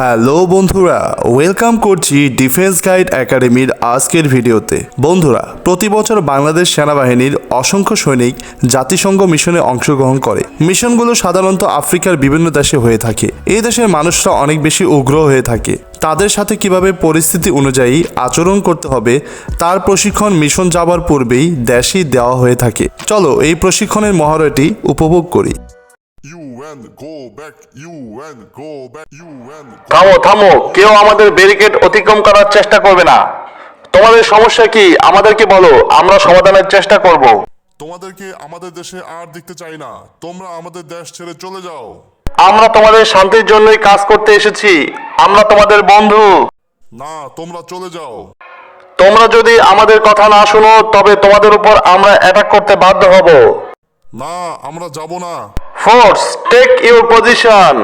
Hello বন্ধুরা, welcome করছি defence guide একাডেমির আজকের ভিডিওতে। বন্ধুরা, প্রতি বছর বাংলাদেশ সেনাবাহিনীর অসংখ্য সৈনিক জাতিসংঘ মিশনে অংশগ্রহণ করে। মিশনগুলো সাধারণত আফ্রিকার বিভিন্ন দেশে হয়ে থাকে। এই দেশের মানুষরা অনেক বেশি উগ্র হয়ে থাকে। তাদের সাথে কিভাবে পরিস্থিতি অনুযায়ী আচরণ করতে হবে তার প্রশিক্ষণ মিশন যাবার পূর্বেই দেশেই দেওয়া হয়ে থাকে। চলো এই প্রশিক্ষণের মহড়াটি উপভোগ করি। থামো থামো, কেউ আমাদের ব্যারিকেড অতিক্রম করার চেষ্টা করবে না। তোমাদের সমস্যা কি আমাদেরকে বলো, আমরা সমাধানের চেষ্টা করব। তোমাদেরকে আমাদের দেশে আর দেখতে চাই না। তোমরা আমাদের দেশ ছেড়ে চলে যাও। আমরা তোমাদের শান্তির জন্যই কাজ করতে এসেছি। আমরা তোমাদের বন্ধু। না, তোমরা চলে যাও। তোমরা যদি আমাদের কথা না শুনো তবে তোমাদের উপর আমরা অ্যাটাক করতে বাধ্য হব। না, আমরা যাব না। Force, take your position.